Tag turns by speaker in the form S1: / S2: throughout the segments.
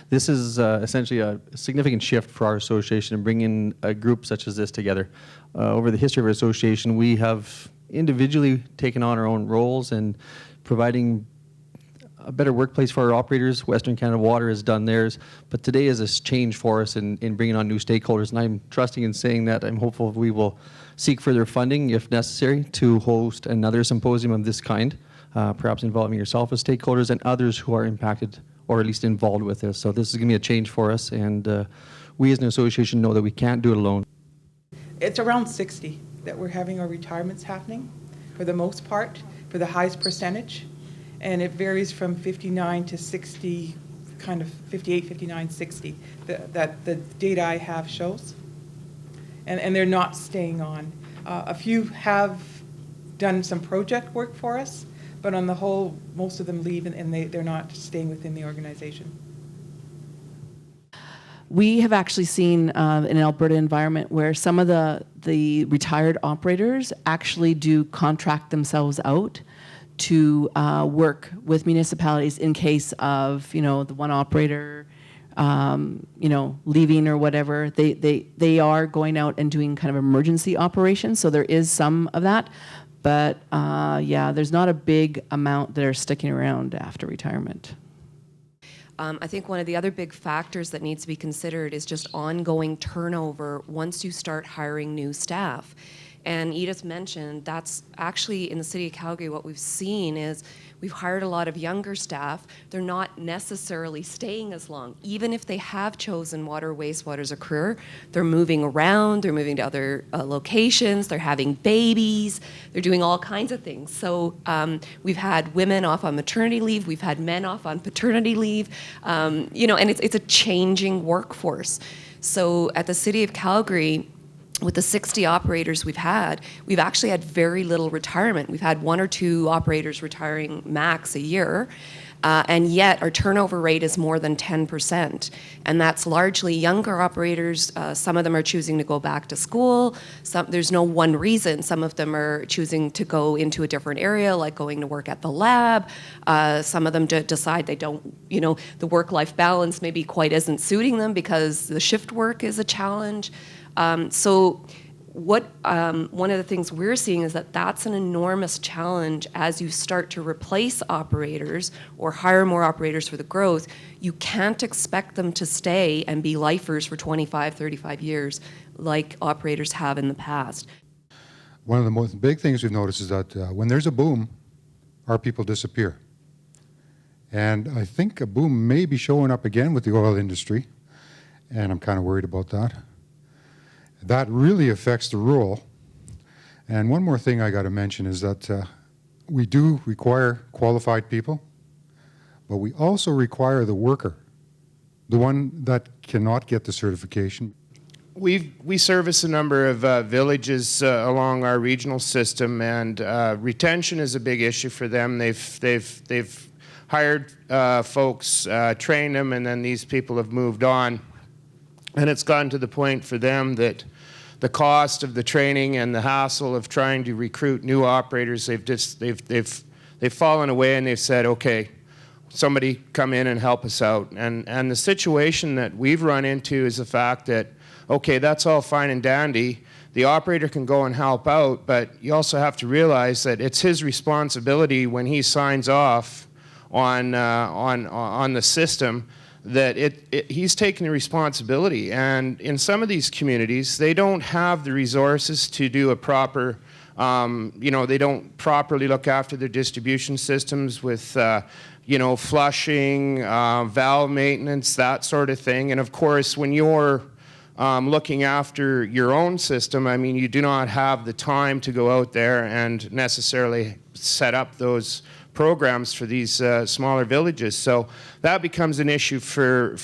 S1: this is essentially a significant shift for our association and bringing a group such as this together. Over the history of our association, we have individually taken on our own roles and providing a better workplace for our operators. Western Canada Water has done theirs, but today is a change for us in bringing on new stakeholders, and I'm trusting in saying that I'm hopeful we will seek further funding, if necessary, to host another symposium of this kind, perhaps involving yourself as stakeholders and others who are impacted or at least involved with this. So this is going to be a change for us, and we as an association know that we can't do it alone.
S2: It's around 60 that we're having our retirements happening, for the most part, for the highest percentage. And it varies from 59 to 60, kind of 58, 59, 60, that the data I have shows. And they're not staying on. A few have done some project work for us, but on the whole, most of them leave and they're not staying within the organization.
S3: We have actually seen in an Alberta environment where some of the retired operators actually do contract themselves out to work with municipalities in case of, the one operator, leaving or whatever. They are going out and doing kind of emergency operations, so there is some of that. But yeah, there's not a big amount that are sticking around after retirement.
S4: I think one of the other big factors that needs to be considered is just ongoing turnover once you start hiring new staff. And Edith mentioned that's actually in the city of Calgary what we've seen is we've hired a lot of younger staff. They're not necessarily staying as long. Even if they have chosen water wastewater as a career, they're moving around, they're moving to other locations, they're having babies, they're doing all kinds of things. So we've had women off on maternity leave, we've had men off on paternity leave, and it's a changing workforce. So at the city of Calgary, with the 60 operators we've actually had very little retirement. We've had 1 or 2 operators retiring max a year, and yet our turnover rate is more than 10%. And that's largely younger operators. Some of them are choosing to go back to school. There's no one reason. Some of them are choosing to go into a different area, like going to work at the lab. Some of them decide they don't, the work-life balance maybe quite isn't suiting them because the shift work is a challenge. So one of the things we're seeing is that that's an enormous challenge as you start to replace operators or hire more operators for the growth. You can't expect them to stay and be lifers for 25, 35 years like operators have in the past.
S5: One of the most big things we've noticed is that when there's a boom, our people disappear. And I think a boom may be showing up again with the oil industry, and I'm kind of worried about that. That really affects the rural. And one more thing I got to mention is that we do require qualified people, but we also require the worker, the one that cannot get the certification.
S6: We service a number of villages along our regional system, and retention is a big issue for them. They've hired folks, trained them, and then these people have moved on. And it's gotten to the point for them that the cost of the training and the hassle of trying to recruit new operators, they've fallen away, and they've said, okay, somebody come in and help us out. And the situation that we've run into is the fact that, okay, that's all fine and dandy. The operator can go and help out, but you also have to realize that it's his responsibility when he signs off on the system that he's taking the responsibility. And in some of these communities, they don't have the resources to do a proper, they don't properly look after their distribution systems with, flushing, valve maintenance, that sort of thing. And of course, when you're looking after your own system, I mean, you do not have the time to go out there and necessarily set up those programs for these smaller villages. So that becomes an issue for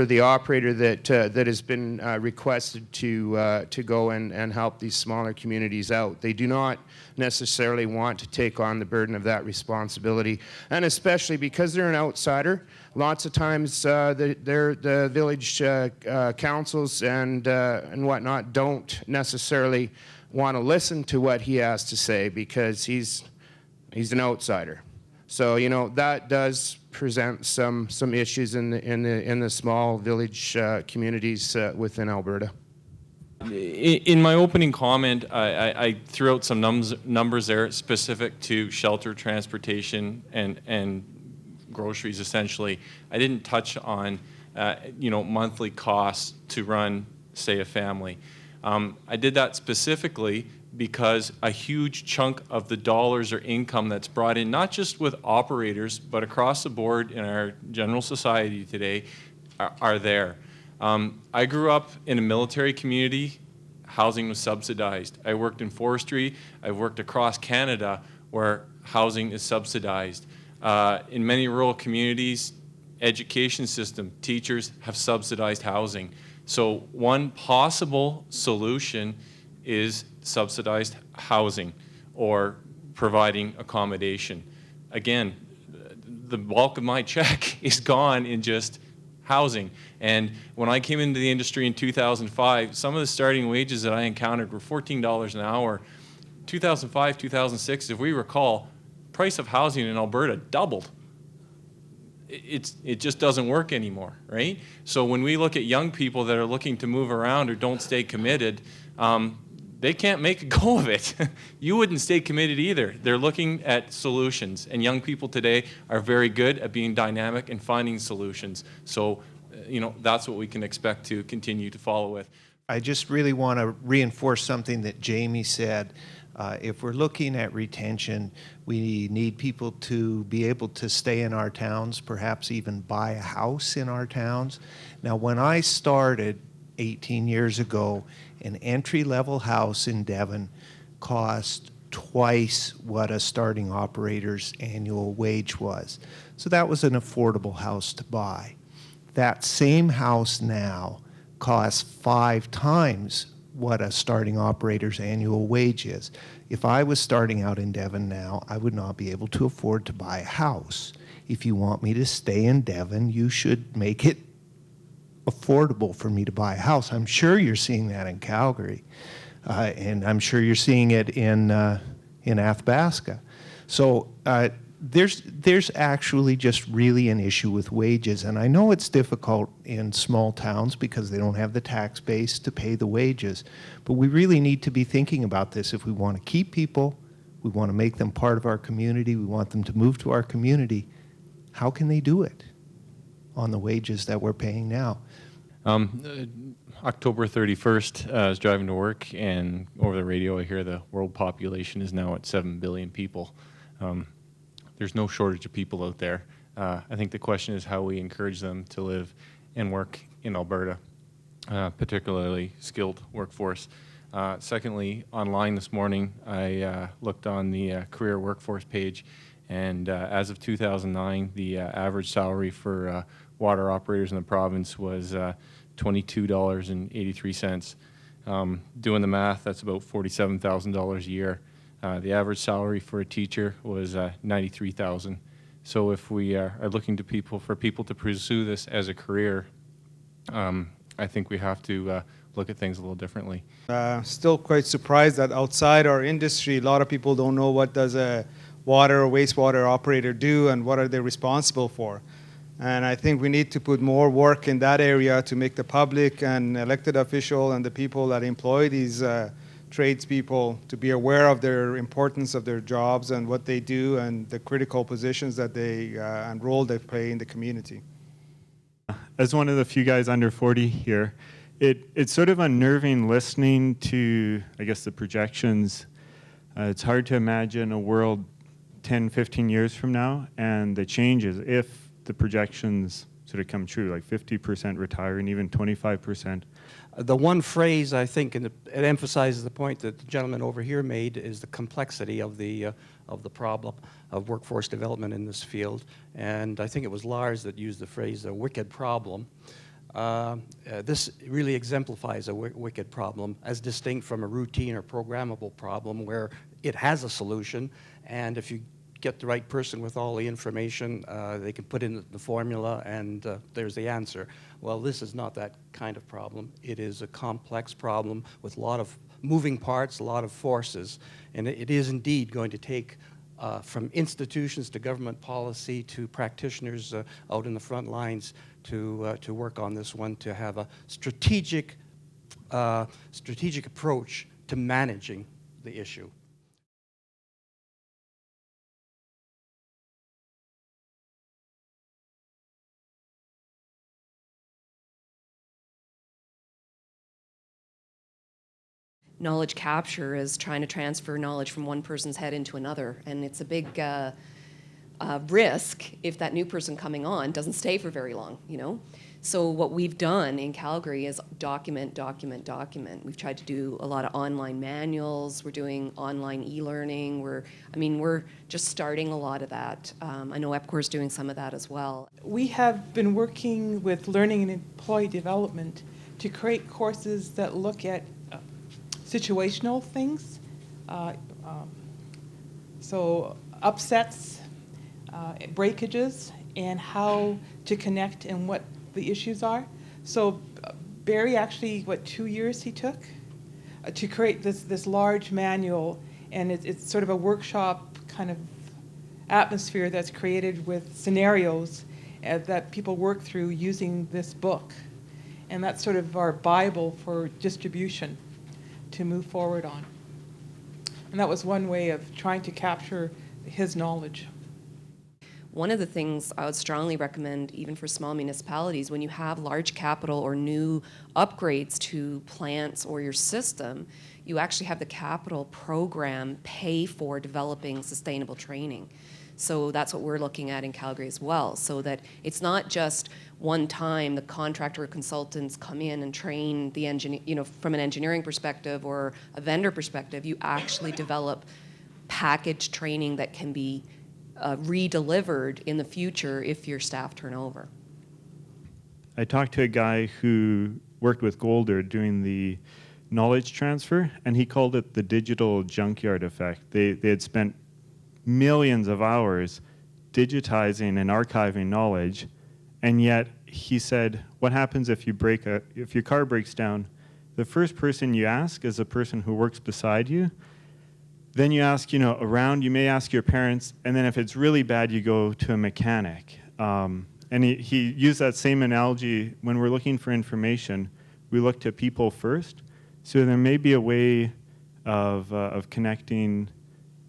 S6: the operator that has been requested to go and help these smaller communities out. They do not necessarily want to take on the burden of that responsibility, and especially because they're an outsider. Lots of times the village councils and whatnot don't necessarily want to listen to what he has to say because he's an outsider. So, that does present some issues in the small village communities within Alberta.
S7: In my opening comment, I threw out some numbers there specific to shelter, transportation, and groceries. Essentially, I didn't touch on monthly costs to run, say, a family. I did that specifically because a huge chunk of the dollars or income that's brought in, not just with operators, but across the board in our general society today, are there. I grew up in a military community. Housing was subsidized. I worked in forestry. I've worked across Canada where housing is subsidized. In many rural communities, education system, teachers have subsidized housing. So one possible solution is subsidized housing or providing accommodation. Again, the bulk of my check is gone in just housing. And when I came into the industry in 2005, some of the starting wages that I encountered were $14 an hour. 2005, 2006, if we recall, price of housing in Alberta doubled. It just doesn't work anymore, right? So when we look at young people that are looking to move around or don't stay committed, they can't make a go of it. You wouldn't stay committed either. They're looking at solutions, and young people today are very good at being dynamic and finding solutions. So, that's what we can expect to continue to follow with.
S8: I just really want to reinforce something that Jamie said. If we're looking at retention, we need people to be able to stay in our towns, perhaps even buy a house in our towns. Now, when I started 18 years ago, an entry-level house in Devon cost twice what a starting operator's annual wage was. So that was an affordable house to buy. That same house now costs 5 times what a starting operator's annual wage is. If I was starting out in Devon now, I would not be able to afford to buy a house. If you want me to stay in Devon, you should make it affordable for me to buy a house. I'm sure you're seeing that in Calgary, and I'm sure you're seeing it in Athabasca. So there's actually just really an issue with wages, and I know it's difficult in small towns because they don't have the tax base to pay the wages, but we really need to be thinking about this. If we want to keep people, we want to make them part of our community, we want them to move to our community, how can they do it on the wages that we're paying now?
S7: October 31st, I was driving to work, and over the radio I hear the world population is now at 7 billion people. There's no shortage of people out there. I think the question is how we encourage them to live and work in Alberta, particularly skilled workforce. Secondly, online this morning, I looked on the career workforce page, and as of 2009, the average salary for water operators in the province was $22.83. Doing the math, that's about $47,000 a year. The average salary for a teacher was $93,000. So if we are looking to for people to pursue this as a career, I think we have to look at things a little differently.
S9: Still quite surprised that outside our industry, a lot of people don't know what does a water or wastewater operator do and what are they responsible for. And I think we need to put more work in that area to make the public and elected official and the people that employ these tradespeople to be aware of their importance of their jobs and what they do and the critical positions that they and role they play in the community.
S10: As one of the few guys under 40 here, it's sort of unnerving listening to, I guess, the projections. It's hard to imagine a world 10, 15 years from now and the changes if the projections sort of come true, like 50% retire and even 25%.
S11: The one phrase I think, and it emphasizes the point that the gentleman over here made, is the complexity of the problem of workforce development in this field. And I think it was Lars that used the phrase "a wicked problem." This really exemplifies a wicked problem, as distinct from a routine or programmable problem where it has a solution, and if you get the right person with all the information, they can put in the formula and there's the answer. Well, this is not that kind of problem. It is a complex problem with a lot of moving parts, a lot of forces, and it is indeed going to take from institutions to government policy to practitioners out in the front lines to work on this one, to have a strategic approach to managing the issue.
S4: Knowledge capture is trying to transfer knowledge from one person's head into another, and it's a big risk if that new person coming on doesn't stay for very long, you know? So what we've done in Calgary is document, document, document. We've tried to do a lot of online manuals. We're doing online e-learning. We're just starting a lot of that. I know EPCOR is doing some of that as well.
S2: We have been working with learning and employee development to create courses that look at situational things, so upsets, breakages, and how to connect and what the issues are. So Barry actually, 2 years he took to create this large manual, and it's sort of a workshop kind of atmosphere that's created with scenarios that people work through using this book. And that's sort of our Bible for distribution to move forward on. And that was one way of trying to capture his knowledge.
S4: One of the things I would strongly recommend, even for small municipalities, when you have large capital or new upgrades to plants or your system, you actually have the capital program pay for developing sustainable training. So that's what we're looking at in Calgary as well, so that it's not just one time the contractor or consultants come in and train the engineer, you know, from an engineering perspective or a vendor perspective. You actually develop package training that can be re-delivered in the future if your staff turn over.
S10: I talked to a guy who worked with Golder doing the knowledge transfer, and he called it the digital junkyard effect. They had spent millions of hours digitizing and archiving knowledge, and yet he said, what happens if if your car breaks down? The first person you ask is the person who works beside you. Then you ask, around, you may ask your parents, and then if it's really bad, you go to a mechanic. And he used that same analogy. When we're looking for information, we look to people first. So there may be a way of connecting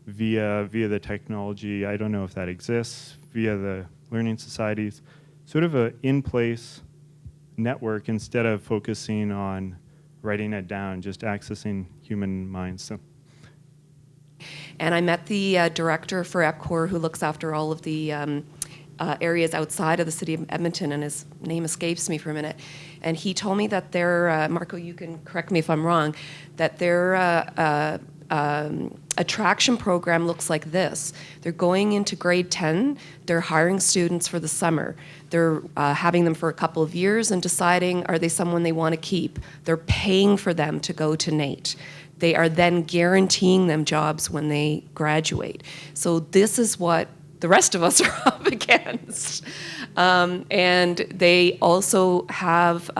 S10: via the technology. I don't know if that exists, via the learning societies, sort of an in-place network instead of focusing on writing it down, just accessing human minds. So.
S4: And I met the director for EPCOR who looks after all of the areas outside of the city of Edmonton, and his name escapes me for a minute. And he told me that their, Marco, you can correct me if I'm wrong, that their attraction program looks like this. They're going into grade 10, they're hiring students for the summer. They're having them for a couple of years and deciding, are they someone they want to keep? They're paying for them to go to NAIT. They are then guaranteeing them jobs when they graduate. So this is what the rest of us are up against. And they also have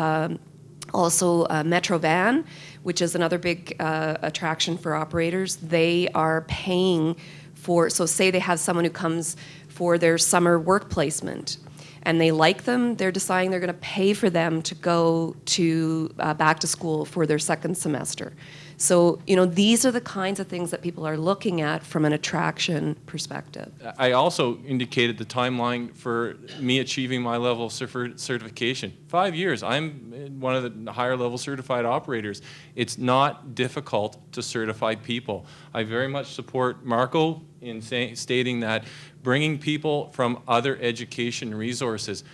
S4: Metro Van, which is another big attraction for operators. They are paying for, so say they have someone who comes for their summer work placement and they like them, they're deciding they're going to pay for them to go to back to school for their second semester. So, these are the kinds of things that people are looking at from an attraction perspective.
S7: I also indicated the timeline for me achieving my level of certification. 5 years. I'm one of the higher level certified operators. It's not difficult to certify people. I very much support Marco in stating that bringing people from other education resources.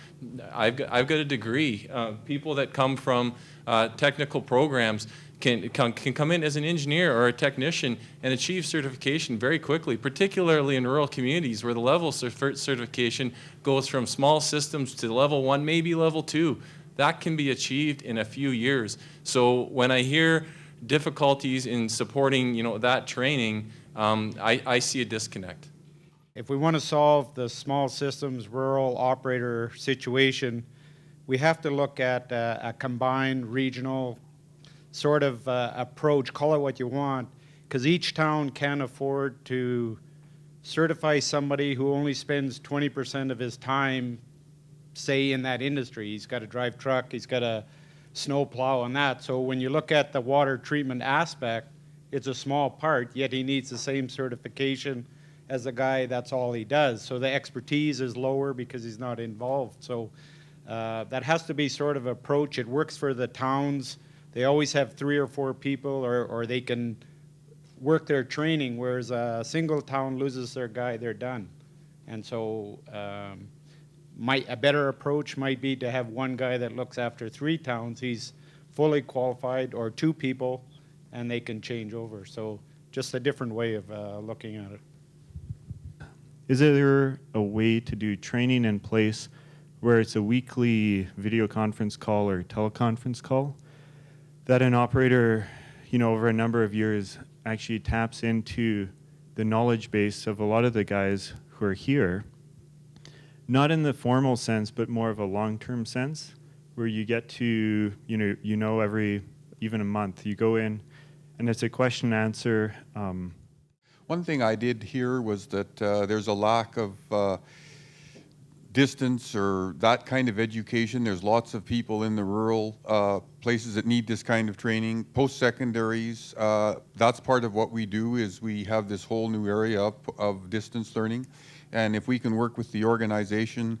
S7: I've got a degree. People that come from technical programs can come in as an engineer or a technician and achieve certification very quickly, particularly in rural communities where the level of certification goes from small systems to level 1, maybe level 2. That can be achieved in a few years. So when I hear difficulties in supporting that training, I see a disconnect.
S12: If we want to solve the small systems rural operator situation, we have to look at a combined regional sort of approach, call it what you want, because each town can't afford to certify somebody who only spends 20% of his time, say, in that industry. He's got to drive truck, he's got to snow plow and that. So when you look at the water treatment aspect, it's a small part, yet he needs the same certification as a guy that's all he does. So the expertise is lower because he's not involved. So that has to be sort of approach. It works for the towns. They always have 3 or 4 people, or they can work their training, whereas a single town loses their guy, they're done. And so a better approach might be to have one guy that looks after 3 towns. He's fully qualified, or 2 people, and they can change over. So just a different way of looking at it.
S10: Is there a way to do training in place where it's a weekly video conference call or teleconference call that an operator, over a number of years actually taps into the knowledge base of a lot of the guys who are here, not in the formal sense, but more of a long-term sense, where you get to, every, even a month, you go in and it's a question and answer.
S13: One thing I did hear was that there's a lack of distance or that kind of education. There's lots of people in the rural places that need this kind of training. Post-secondaries, that's part of what we do, is we have this whole new area of distance learning. And if we can work with the organization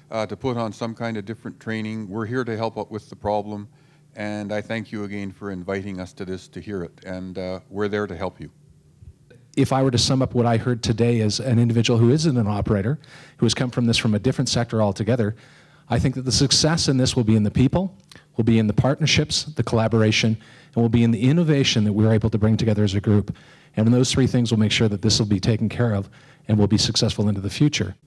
S13: to put on some kind of different training, we're here to help out with the problem. And I thank you again for inviting us to this to hear it. And we're there to help you.
S14: If I were to sum up what I heard today as an individual who isn't an operator, who has come from a different sector altogether, I think that the success in this will be in the people, will be in the partnerships, the collaboration, and will be in the innovation that we're able to bring together as a group. And those 3 things will make sure that this will be taken care of and will be successful into the future.